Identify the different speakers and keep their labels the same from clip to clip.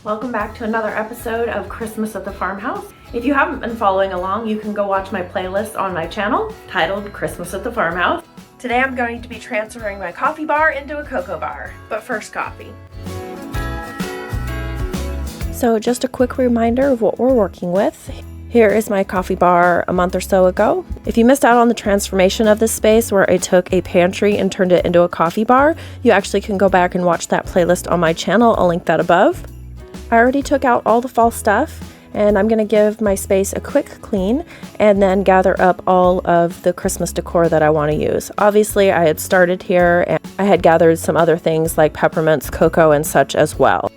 Speaker 1: Welcome back to another episode of Christmas at the Farmhouse. If you haven't been following along, you can go watch my playlist on my channel titled Christmas at the Farmhouse. Today I'm going to be transferring my coffee bar into a cocoa bar, but first coffee. So just a quick reminder of what we're working with. Here is my coffee bar a month or so ago. If you missed out on the transformation of this space where I took a pantry and turned it into a coffee bar, you actually can go back and watch that playlist on my channel. I'll link that above. I already took out all the fall stuff, and I'm going to give my space a quick clean and then gather up all of the Christmas decor that I want to use. Obviously, I had started here and I had gathered some other things like peppermints, cocoa, and such as well.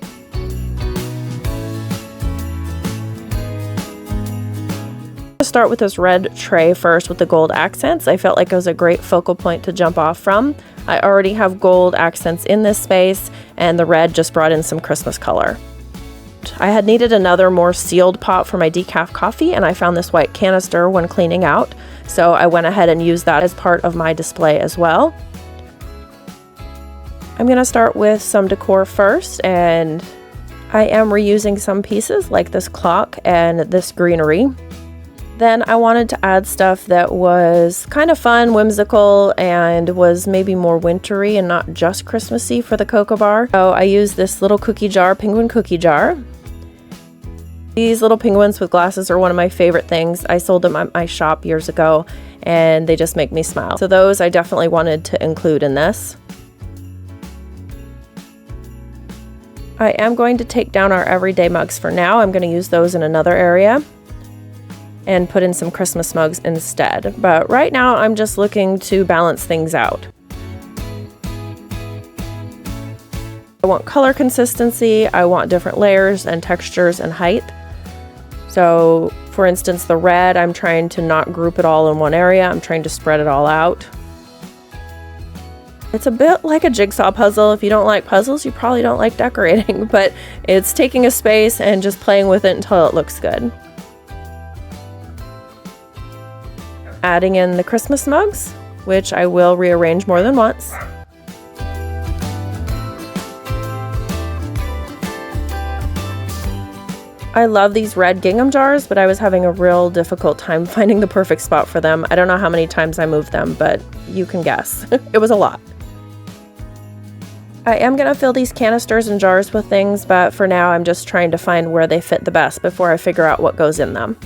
Speaker 1: Start with this red tray first with the gold accents. I felt like it was a great focal point to jump off from. I already have gold accents in this space, and the red just brought in some Christmas color. I had needed another more sealed pot for my decaf coffee, and I found this white canister when cleaning out, so I went ahead and used that as part of my display as well. I'm going to start with some decor first, and I am reusing some pieces like this clock and this greenery. Then I wanted to add stuff that was kind of fun, whimsical, and was maybe more wintry and not just Christmassy for the cocoa bar. So I used this little cookie jar, penguin cookie jar. These little penguins with glasses are one of my favorite things. I sold them at my shop years ago, and they just make me smile. So those I definitely wanted to include in this. I am going to take down our everyday mugs for now. I'm going to use those in another area and put in some Christmas mugs instead. But right now I'm just looking to balance things out. I want color consistency, I want different layers and textures and height. So for instance, the red, I'm trying to not group it all in one area, I'm trying to spread it all out. It's a bit like a jigsaw puzzle. If you don't like puzzles, you probably don't like decorating, but it's taking a space and just playing with it until it looks good. Adding in the Christmas mugs, which I will rearrange more than once. I love these red gingham jars, but I was having a real difficult time finding the perfect spot for them. I don't know how many times I moved them, but you can guess. It was a lot. I am going to fill these canisters and jars with things, but for now I'm just trying to find where they fit the best before I figure out what goes in them.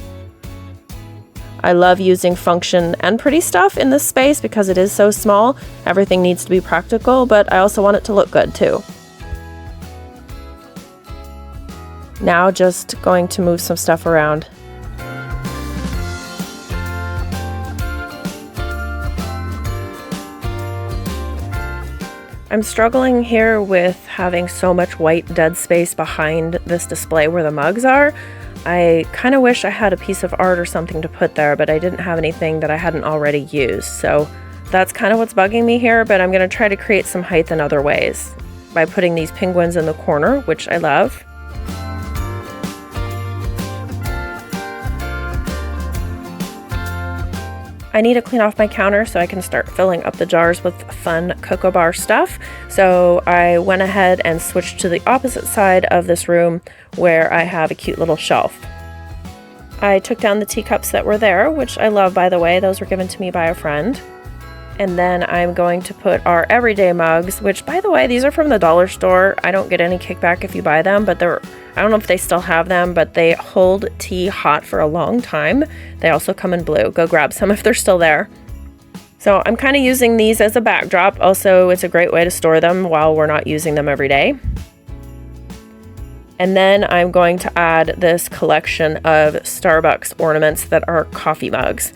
Speaker 1: I love using function and pretty stuff in this space because it is so small. Everything needs to be practical, but I also want it to look good too. Now just going to move some stuff around. I'm struggling here with having so much white dead space behind this display where the mugs are. I kind of wish I had a piece of art or something to put there, but I didn't have anything that I hadn't already used. So that's kind of what's bugging me here, but I'm going to try to create some height in other ways by putting these penguins in the corner, which I love. I need to clean off my counter so I can start filling up the jars with fun cocoa bar stuff. So I went ahead and switched to the opposite side of this room where I have a cute little shelf. I took down the teacups that were there, which I love, by the way. Those were given to me by a friend. And then I'm going to put our everyday mugs, which, by the way, these are from the dollar store. I don't get any kickback if you buy them, but I don't know if they still have them, but they hold tea hot for a long time. They also come in blue. Go grab some if they're still there. So I'm kind of using these as a backdrop. Also, it's a great way to store them while we're not using them every day. And then I'm going to add this collection of Starbucks ornaments that are coffee mugs.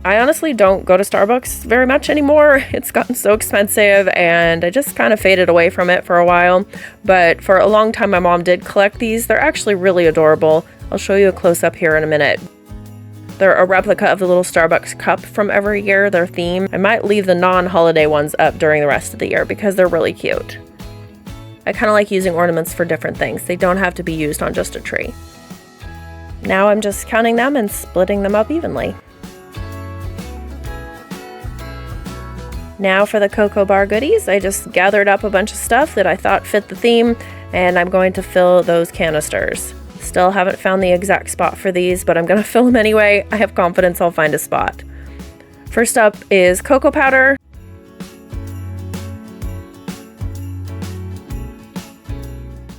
Speaker 1: I honestly don't go to Starbucks very much anymore. It's gotten so expensive and I just kind of faded away from it for a while. But for a long time, my mom did collect these. They're actually really adorable. I'll show you a close-up here in a minute. They're a replica of the little Starbucks cup from every year, their theme. I might leave the non-holiday ones up during the rest of the year because they're really cute. I kind of like using ornaments for different things. They don't have to be used on just a tree. Now I'm just counting them and splitting them up evenly. Now for the cocoa bar goodies, I just gathered up a bunch of stuff that I thought fit the theme, and I'm going to fill those canisters. Still haven't found the exact spot for these, but I'm gonna fill them anyway. I have confidence I'll find a spot. First up is cocoa powder.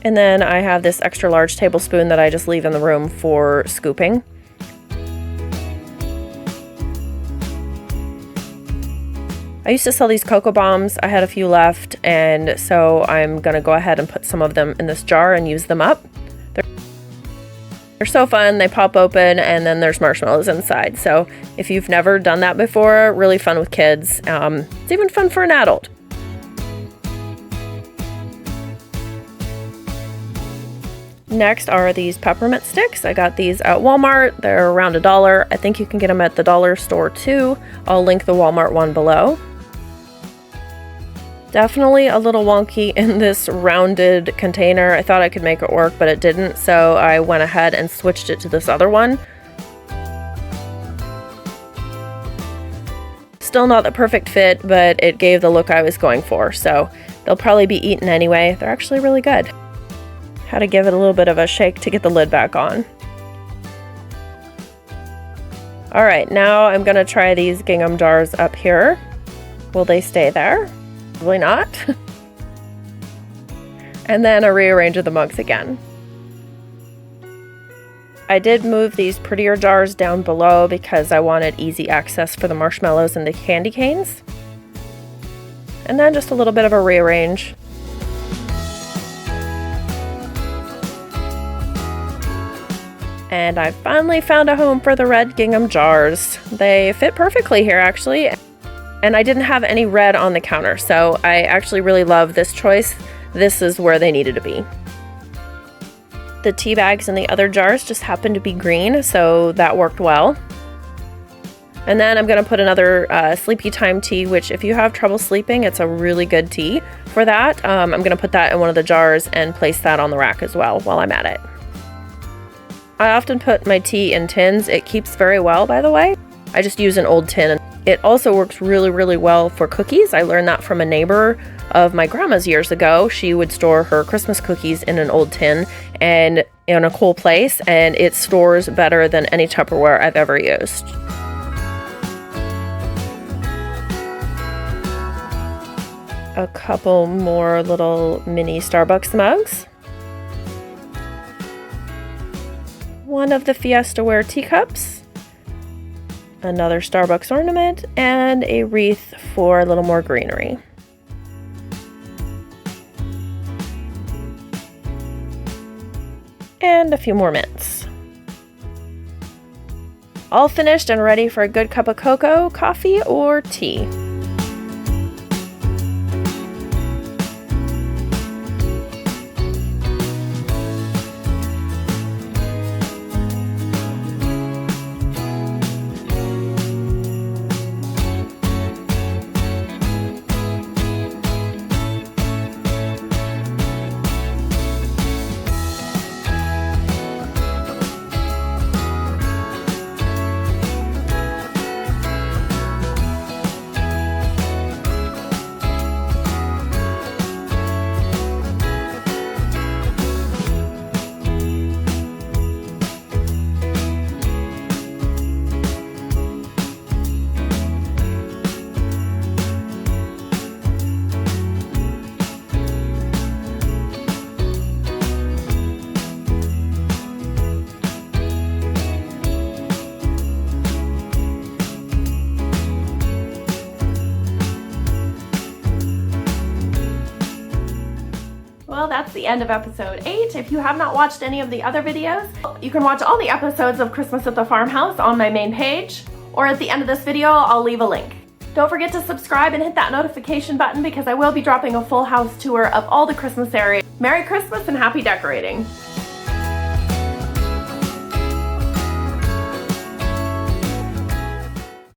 Speaker 1: And then I have this extra large tablespoon that I just leave in the room for scooping. I used to sell these cocoa bombs. I had a few left, and so I'm gonna go ahead and put some of them in this jar and use them up. They're so fun. They pop open and then there's marshmallows inside. So if you've never done that before, really fun with kids. It's even fun for an adult. Next are these peppermint sticks. I got these at Walmart. They're around $1. I think you can get them at the dollar store too. I'll link the Walmart one below. Definitely a little wonky in this rounded container. I thought I could make it work, but it didn't, so I went ahead and switched it to this other one. Still not the perfect fit, but it gave the look I was going for, so they'll probably be eaten anyway. They're actually really good. Had to give it a little bit of a shake to get the lid back on. All right, now I'm gonna try these gingham jars up here. Will they stay there? Probably not. And then a rearrange of the mugs again. I did move these prettier jars down below because I wanted easy access for the marshmallows and the candy canes. And then just a little bit of a rearrange. And I finally found a home for the red gingham jars. They fit perfectly here actually. And I didn't have any red on the counter, so I actually really love this choice. This is where they needed to be. The tea bags in the other jars just happened to be green, so that worked well. And then I'm gonna put another sleepy time tea, which if you have trouble sleeping, it's a really good tea for that. I'm gonna put that in one of the jars and place that on the rack as well while I'm at it. I often put my tea in tins. It keeps very well, by the way. I just use an old tin. It also works really, really well for cookies. I learned that from a neighbor of my grandma's years ago. She would store her Christmas cookies in an old tin and in a cool place, and it stores better than any Tupperware I've ever used. A couple more little mini Starbucks mugs. One of the Fiesta-ware teacups. Another Starbucks ornament, and a wreath for a little more greenery. And a few more mints. All finished and ready for a good cup of cocoa, coffee, or tea. Well, that's the end of episode 8. If you have not watched any of the other videos, you can watch all the episodes of Christmas at the Farmhouse on my main page, or at the end of this video, I'll leave a link. Don't forget to subscribe and hit that notification button because I will be dropping a full house tour of all the Christmas areas. Merry Christmas and happy decorating!